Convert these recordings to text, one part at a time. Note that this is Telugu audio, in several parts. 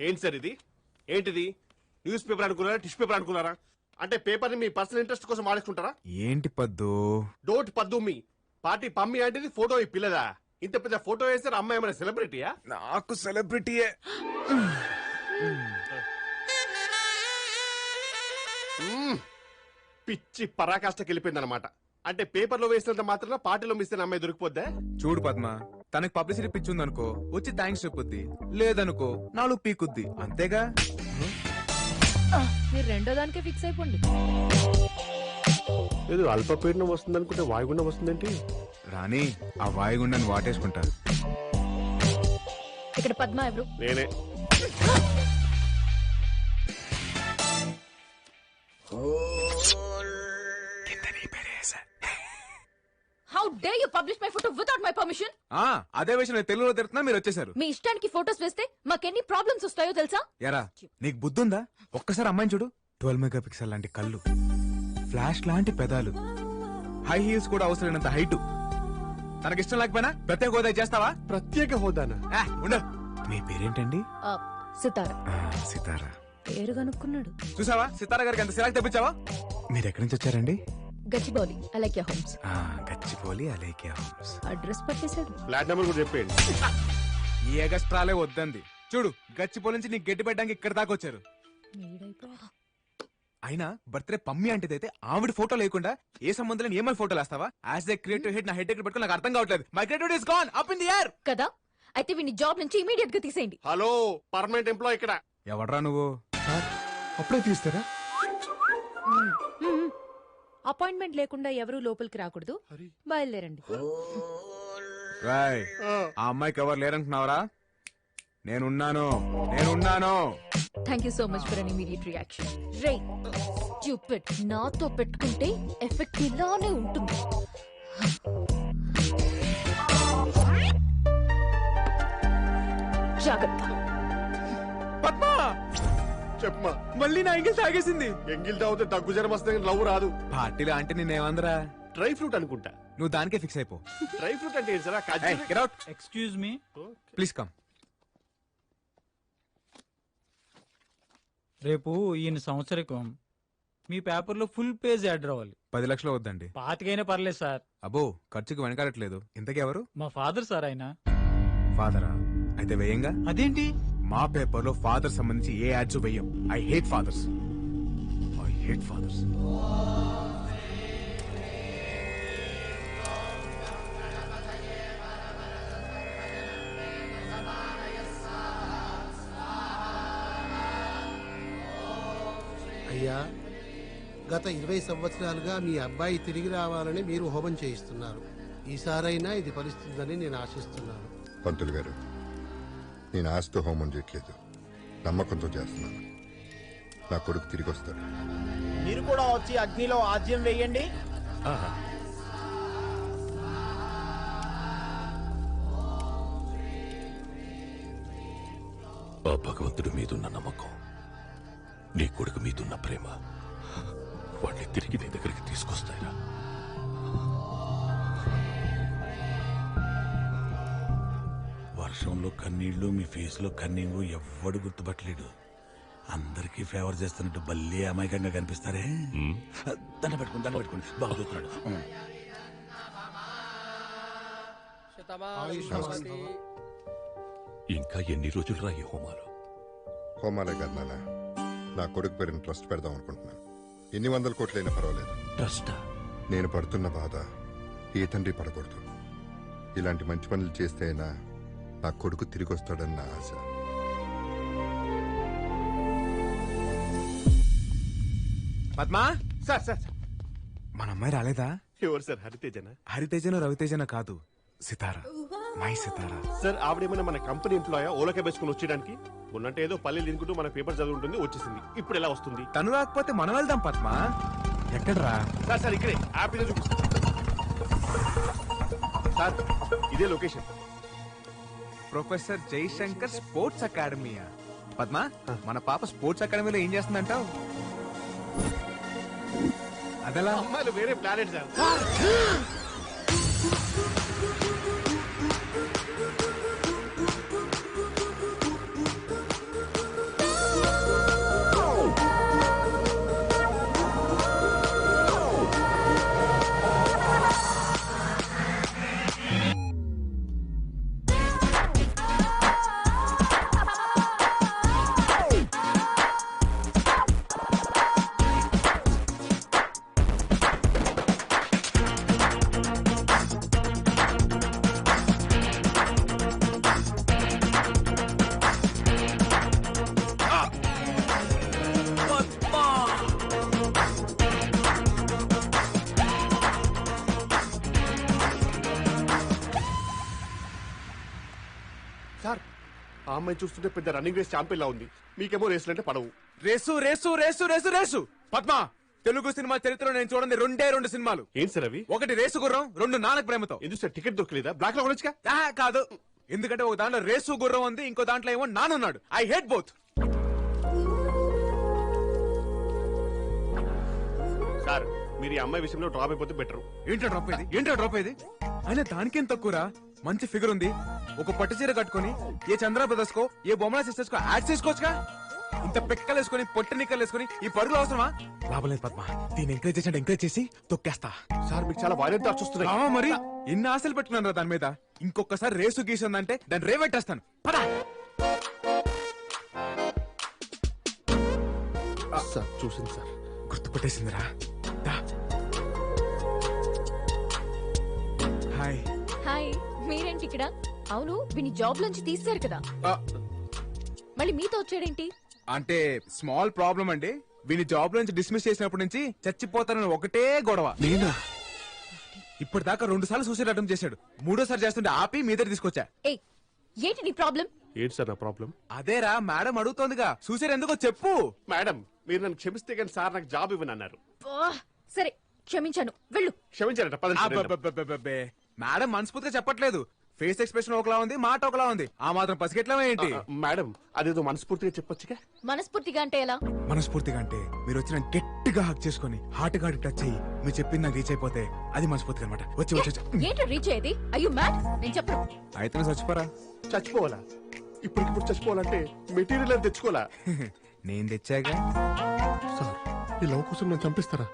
ఏంటి సార్ ఇది? ఏంటిది? న్యూస్ పేపర్ అనుకున్నారా, టిష్యూ పేపర్ అనుకున్నారా? అంటే పేపర్ ని మీ పర్సనల్ ఇంట్రెస్ట్ కోసం వాడేసుకుంటారా? ఏంటి పద్దు? డోట్ పద్దు మీ పార్టీ పమ్మి అంటే ఫోటో ఈ పిల్లదా? ఇంత పెద్ద ఫోటో వేస్తారు. అమ్మాయి ఏమైనా సెలబ్రిటీయా? నాకు సెలబ్రిటీయే. పిచ్చి పరాకాష్ఠకి వెళ్ళిపోయింది అనమాట. అంటే పేపర్ లో వేసినంత మాత్రం పార్టీలో మిస్ అయిన అమ్మాయి దొరికిపోద్దా? చూడు పద్మ, తనకి పబ్లిసిటీ పిచ్చి ఉందనుకో వచ్చి థ్యాంక్స్ చెప్పుద్ది, లేదనుకో నాలుగు పీకుద్ది, అంతేగా. మీరు రెండో దానికే ఫిక్స్ అయిపోండి. ఏదో అల్పపీడనం వస్తుంది అనుకుంటే వాయుగుండం వస్తుందేంటి? రాణి, ఆ వాయుగుండాన్ని వాటేసుకుంటా. ఇక్కడ పద్మ ఎవరు? నేనే. How dare you publish my photo without my permission? అదే విషయం నేను తెలుగులో తిరుగుతున్నా, మీరు వచ్చేసారు. మీ ఇష్టానికి ఫోటోస్ వేస్తే మాకెన్ని ప్రాబ్లమ్స్ వస్తాయో తెలుసా? ఎరా, నీకు బుద్ధుందా? ఒక్కసారి అమ్మాయిని చూడు. 12 మెగాపిక్సెల్ లాంటి కళ్ళు, ఫ్లాష్ లాంటి పెదాలు, హై హీల్స్ కూడా అవసరమైనంత హైట్. తనకిష్టం లేకపోయినా ప్రత్యేక హోదా చేస్తావా? ప్రత్యేక హోదానా? ఉండు. మీ పేరేంటండి? సితారా. సితారా పేరు కనుక్కున్నాడు. చూసావా, సితారా గారికి ఎంత సిరాకు తెప్పించావా? మీరు ఎక్కడి నుంచి వచ్చారండి? Gachibowli Alaikya homes. Gachibowli Alaikya homes. Address పట్టేశాడు. ఫ్లాట్ నెంబర్ కూడా చెప్పేయండి. ఈ ఎగస్ట్రాలే వద్దంది. చూడు, గచ్చిబౌలి నుంచి నీకు గట్టి పెట్టడానికి ఇక్కడ దాకా వచ్చారు. అయినా బర్త్డే పమ్మి అంటేదైతే ఆవిడ ఫోటో లేకుండా ఏ సంబంధం లేని ఏమైనా ఫోటోలు వేస్తావా? యాజ్ ఏ క్రియేటివ్ హెడ్ నా హెడ్ ఎక్కడ పెట్టుకుని నాకు అర్థం కావట్లేదు. My creativity is gone up in the air కదా. అయితే వీని జాబ్ నుంచి ఇమీడియట్ గా తీసేయండి. హలో, పర్మనెంట్ ఎంప్లాయ్ ఇక్కడ. ఎవడ్రా నువ్వు? అప్పుడే తీస్తారా? అపాయింట్మెంట్ లేకుండా ఎవరు లోపలికి రాకూడదు. బయలుదేరండి. ఆ అమ్మాయికి ఎవరు లేరంటున్నావరా? నేనున్నాను. Thank you so much for an immediate reaction. Ray stupid, నాతో పెట్టుకుంటే ఎఫెక్ట్ ఇలానే ఉంటుంది. జాగ్రత్త. పద్మా, చెప్పమా. మళ్ళీ నా ఎంగిల్ తాగేసింది. ఎంగిల్ తాగితే దగ్గు జ్వరం వస్తుంది, లవ్ రాదు. పార్టీలో అంటే నేనేమందరా? డ్రై ఫ్రూట్ అనుకుంటా. నువ్వు దానికే ఫిక్స్ అయిపో. డ్రై ఫ్రూట్ అంటే ఏంటి sir? Excuse me, please come. రేపు ఈయన సంవత్సరికం. మీ పేపర్లో ఫుల్ పేజ్ యాడ్ రావాలి. 10 లక్షలు వద్దండి. 25 పర్లేదు సార్. అబ్బో, ఖర్చుకి వెనకాడట్లేదు. ఇంతకీ ఎవరు? మా ఫాదర్ సార్. ఆయన ఫాదరా? అయితే వేయంగా. అదేంటి? మా పేపర్ లో ఫాదర్ సంబంధించి ఏ యాడ్స్ వేయం. I hate fathers. అయ్యా, గత 20 సంవత్సరాలుగా మీ అబ్బాయి తిరిగి రావాలని మీరు హోమం చేయిస్తున్నారు. ఈసారైనా ఇది ఫలిస్తుందని నేను ఆశిస్తున్నాను. పంతులు గారు, నేను ఆశతో హోమం చేయట్లేదు, నమ్మకంతో చేస్తున్నాను. నా కొడుకు తిరిగి వస్తాడు. మీరు కూడా వచ్చి అగ్నిలో ఆజ్యం వేయండి. ఆ భగవంతుడి మీదున్న నమ్మకం, నీ కొడుకు మీదున్న ప్రేమ వాడిని తిరిగి నీ దగ్గరికి తీసుకొస్తాయిరా. వర్షంలో కన్నీళ్లు, మీ ఫేస్ లో కన్నీళ్లు ఎవ్వడు గుర్తుపట్టలేడు. అందరికీ ఫేవర్ చేస్తున్నట్టు భలే అమాయకంగా కనిపిస్తారే. దండ పెట్టుకోండి బాగా చూస్తున్నాడు. ఇంకా ఎన్ని రోజులు రా ఈ హోమాలు? హోమాలే కాదు నాన్న, నా కొడుకు పేరుని ట్రస్ట్ పెడదాం అనుకుంటున్నాను. ఎన్ని 100 కోట్లైనా పర్వాలేదు. ట్రస్టా? నేను పడుతున్న బాధ ఏ తండ్రి పడకూడదు. ఇలాంటి మంచి పనులు చేస్తే అయినా నా కొడుకు తిరిగి వస్తాడన్న ఆశ. పద్మా, సార్ మన అమ్మాయి రాలేదా? ఎవరు సార్? హరితేజనా? హరితేజనో రవితేజనో కాదు, సితారా. My Sitara. సార్, ఆవిడేమైనా మన కంపెనీ ఎంప్లాయా? ఓలకే వేసుకుని వచ్చేయడానికి ఉన్నట్టు ఏదో పల్లెలు తినుకుంటూ మన పేపర్ చదువుంటుంది, వచ్చేసింది. ఇప్పుడు ఎలా వస్తుంది? తను రాకపోతే మనం వెళ్దాం పద్మా. ఎక్కడరా? సార్ ఇక్కడే యాప్ మీద చూపిస్తా సార్. ఇదే లొకేషన్. ప్రొఫెసర్ జయశంకర్ స్పోర్ట్స్ అకాడమీయా? పద్మా, మన పాప స్పోర్ట్స్ అకాడమీలో ఏం చేస్తుందంటావు? అదలా అమ్మాయిలు వేరే ప్లానెట్ సార్. ఆ అమ్మాయి చూస్తుంటే పెద్ద రన్నింగ్ రేస్ ఛాంపియన్ లా ఉంది. మీకేమో రేసులు అంటే పడవు. Race race race race race Padma, Telugu cinema చరిత్రలో నేను చూడండి రెండు సినిమాలు. ఏంటి సార్ అవి? ఒకటి రేసు గుర్రం, రెండు నాన్నకు ప్రేమతో. ఎందుకు సార్ టికెట్ దొరకలేదా? బ్లాక్ లో కొనొచ్చుగా. కాదు, ఎందుకంటే ఒక దాంట్లో రేసు గుర్రం ఉంది, ఇంకో దాంట్లో ఏమో నానున్నాడు. I hate both. సార్ మీరు ఈ అమ్మాయి విషయంలో డ్రాప్ అయిపోతే బెటర్. ఏంటో డ్రాప్ అయ్యేది అయినా దానికేం తక్కువరా. మంచి ఫిగర్ ఉంది, ఒక పట్టు చీర కట్టుకుని ఏ చంద్ర బ్రదర్స్ కో ఏ బొమ్మల సిస్టర్స్ కో యాడ్ చేసుకోవచ్చుగా. ఇంత పెక్కలు వేసుకుని పొట్టి నిక్కలు వేసుకుని ఈ పరుగులు అవసరమా? లాభం లేదు పద్మ, దీన్ని ఎంకరేజ్ చేసి తొక్కేస్తా. సార్ మీకు చాలా వైలెంట్ థాట్స్ వస్తున్నాయి. మరి ఎన్ని ఆశలు పెట్టుకున్నాను రా దాని మీద. ఇంకొకసారి రేసు గీసిందంటే దాన్ని రేవెట్టేస్తాను. పద. సార్ చూసింది సార్, గుర్తుపట్టేసిందిరా. హాయ్. హాయ్, మీరేంటి ఇక్కడ? అవును, విని జాబ్ నుంచి తీశారు కదా, మళ్ళీ మీతో వచ్చాడేంటి? అంటే స్మాల్ ప్రాబ్లం అండి. వీని జాబ్ నుంచి డిస్మిస్ చేసినప్పటి నుంచి చచ్చిపోతానని ఒకటే గొడవ. నేనా? ఇప్పటిదాకా 2 సార్లు సూసైడ్ అటెంప్ట్ చేశాడు. 3ఓసారి చేస్తుంటే ఆపి మీ దగ్గర తీసుకొచ్చా. ఏయ్, ఏంటి నీ ప్రాబ్లం? ఏంటి సార్ నా ప్రాబ్లం? అదేరా మేడం అడుగుతోందిగా, సూసైడ్ ఎందుకో చెప్పు. మేడం మీరు నన్ను క్షమిస్తే కానీ సార్ నాకు జాబ్ ఇవ్వను అన్నారు. సరే క్షమించాను, వెళ్ళు. క్షమించారట పదండి. అబ్బబ్బబ్బబ్బబ్బే. మేడం మనస్ఫూర్తిగా చెప్పట్లేదు. ఫేస్ ఎక్స్ప్రెషన్ ఒకలా ఉంది, మాట ఒకలా ఉంది. ఆ మాత్రం పసిగెట్లా ఏంటి? మేడం అదేదో మనస్ఫూర్తిగా చెప్పొచ్చుగా. మనస్ఫూర్తిగా అంటే ఎలా? మనస్ఫూర్తిగా అంటే మీరు వచ్చిన గట్టిగా హక్ చేసుకుని హార్ట్ గా టచ్ అయ్యి మీరు చెప్పింది నాకు రీచ్ అయిపోతే అది మనస్ఫూర్తిగా అనమాట. వచ్చి ఏంటో రీచ్ అయ్యేది? అయ్యో మ్యాడ్, నేను చెప్పను. అయితే చచ్చిపోరా. చచ్చిపోవాలా? ఇప్పటికిప్పుడు చచ్చిపోవాలంటే మెటీరియల్ అని తెచ్చుకోవాలా? నేను తెచ్చాగా. సార్ ఈ లవ్ కోసం నన్ను చంపిస్తారా?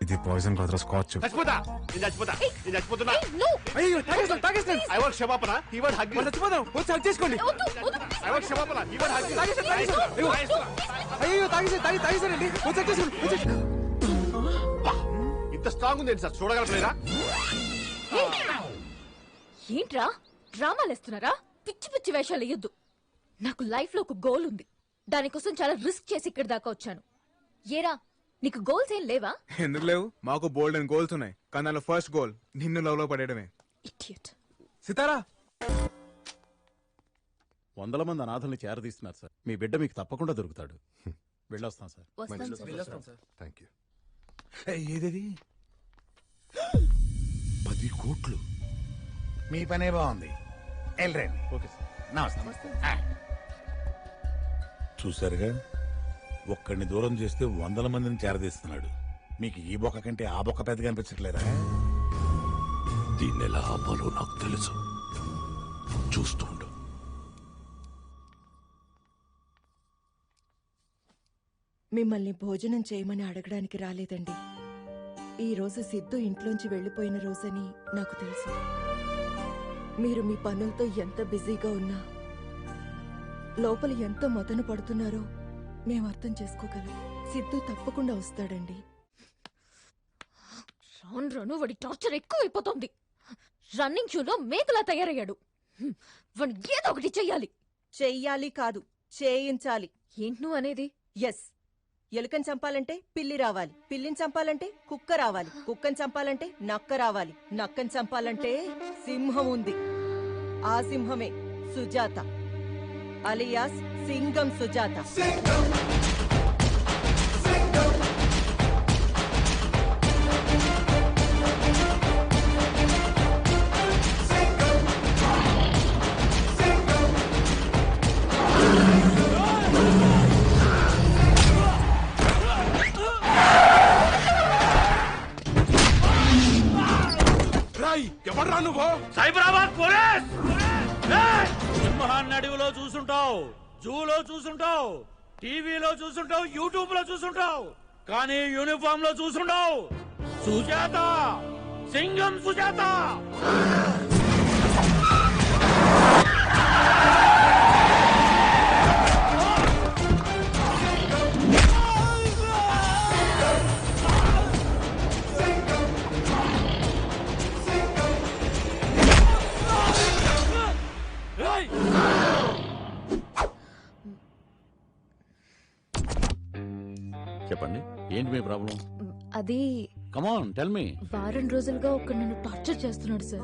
ఇది పాయిజన్ కాదురా, స్కాచ్. చచ్చిపోతా, నేను చచ్చిపోతా, నేను చచ్చిపోతున్నా. అయ్యో తాగేస్తాను. ఐ వాంట్ క్షమాపణ, హి వాంట్ హగ్. చచ్చిపోదాం, వచ్చి హక్ చేసుకోండి. ఐ వాంట్ క్షమాపణ, హి వాంట్ హగ్. అయ్యో తాగేసానండి, వచ్చి హక్ చేసుకోండి. ఇంత స్ట్రాంగ్ ఉంది సార్, చూడగలరా? ఏంట్రా డ్రామాలు వేస్తున్నారా? పిచ్చి పిచ్చి వేషాలు వేయొద్దు. నాకు లైఫ్ లో ఒక గోల్ ఉంది, దానికోసం చాలా రిస్క్ చేసి ఇక్కడి దాకా వచ్చాను. ఏరా నీకు గోల్స్ ఏం లేవా? ఎందుకు లేవు, మాకు బోల్డ్ అండ్ గోల్స్ ఉన్నాయి. కానీ దానిలో ఫస్ట్ గోల్ నిన్ను లవ్ లో పడేయడమే. ఇడియట్. సితారా, 100 మంది అనాథల్ని చేరదీస్తున్నారు సార్. మీ బిడ్డ మీకు తప్పకుండా దొరుకుతాడు. వెళ్ళొస్తాం సార్. వస్తాం సార్. Thank you. ఏదేది 10 కోట్లు. మీ పనే బాగుంది, వెళ్ళరండి. Okay sir. నమస్తే. చూసారుగా, ఒక్కడిని దూరం చేస్తే 100 మందిని చేరదీస్తున్నాడు. మీకు ఈ బొక్క కంటే ఆ బొక్క పెద్దగా అనిపించట్లేదా? దీన్ని ఎలా ఆపాలో నాకు తెలుసు, చూస్తూ ఉండు. మిమ్మల్ని భోజనం చేయమని అడగడానికి రాలేదండి. ఈ రోజు సిద్ధు ఇంట్లోంచి వెళ్లిపోయిన రోజని నాకు తెలుసు. మీరు మీ పనులతో ఎంత బిజీగా ఉన్నా లోపల ఎంత మదన పడుతున్నారో మేము అర్థం చేసుకోగలం. సిద్ధు తప్పకుండా వస్తాడండి. రాను రాను వాడి టార్చర్ ఎక్కువైపోతుంది. రన్నింగ్ షూలో మేకలా తయారయ్యాడు. వాడిని ఏదో ఒకటి చెయ్యాలి. చెయ్యాలి కాదు, చేయించాలి. ఏంటి నువ్వు అనేది? ఎస్, ఎలుకని చంపాలంటే పిల్లి రావాలి, పిల్లిని చంపాలంటే కుక్క రావాలి, కుక్కని చంపాలంటే నక్క రావాలి, నక్కని చంపాలంటే సింహం ఉంది. ఆ సింహమే సుజాత, అలియాస్ సింగం సుజాత. ఎవర్రా నువ్వు? సైబరాబాద్ పోలీస్. సింహాన్ని అడవిలో చూసుంటావు, జూలో చూసుంటావు, టీవీలో చూసుంటావు, యూట్యూబ్ లో చూసుంటావు, కానీ యూనిఫామ్ లో చూసుంటావు. సుజాత, సింగం సుజాత. చెప్పండి, ఏంటి మీ ప్రాబ్లం? అది కమాన్ టెల్ మీ. వారం రోజులుగా ఒక నన్ను టార్చర్ చేస్తున్నాడు సార్.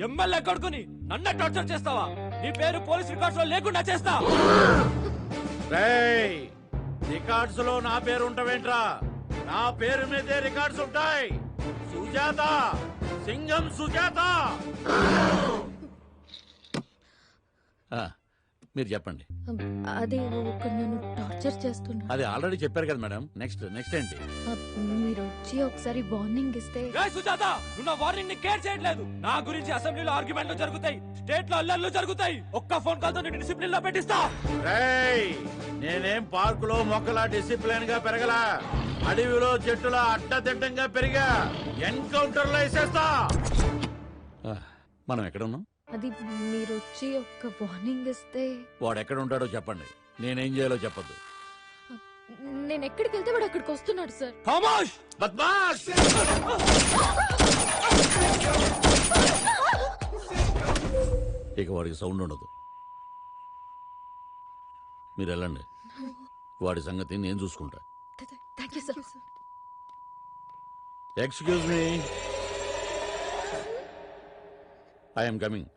ఎమ్మెల్యే కొడుకుని నన్ను టార్చర్ చేస్తావా? నీ పేరు పోలీస్ రికార్డ్స్ లో లేకుండా చేస్తా. రికార్డ్స్ లో నా పేరు ఉంటావేంట్రా? నా పేరు మీదే రికార్డ్స్ ఉంటాయి. సుజాత, సింగం సుజాత. మీరు చెప్పండి. అదే ఒక నన్ను టార్చర్ చేస్తున్నా. అది ఆల్రెడీ చెప్పారు కదా మేడం. నెక్స్ట్ ఏంటి? మీరు వచ్చి ఒకసారి వార్నింగ్ ఇస్తే. సుజాత, నువ్వు నా వార్నింగ్ ని కేర్ చేయట్లేదు. నా గురించి అసెంబ్లీలో ఆర్గ్యుమెంట్లు జరుగుతాయి, స్టేట్ లో అల్లర్లు జరుగుతాయి. ఒక్క ఫోన్ కాల్ తో నేను డిసిప్లిన్ లో పెట్టిస్తా. నేనేం పార్కులో మొక్కలా డిసిప్లిన్ గా పెరగలా, అడవిలో చెట్టులా అడ్డదిడ్డంగా పెరిగా. ఎన్కౌంటర్ లో వేసేస్తా. మనం ఎక్కడ ఉన్నాం? అది మీరు వచ్చి ఒక్క వార్నింగ్ ఇస్తే. వాడు ఎక్కడ ఉంటాడో చెప్పండి, నేనేం చేయాలో చెప్పద్దు. నేను ఎక్కడికి వెళ్తే వాడు అక్కడికి వస్తున్నాడు సార్. ఖమోష్ బద్మాష్. ఇక వాడికి సౌండ్ ఉండదు. మీరు వెళ్ళండి, వాడి సంగతి నేను చూసుకుంటా. Thank you sir. Excuse me, I'm coming.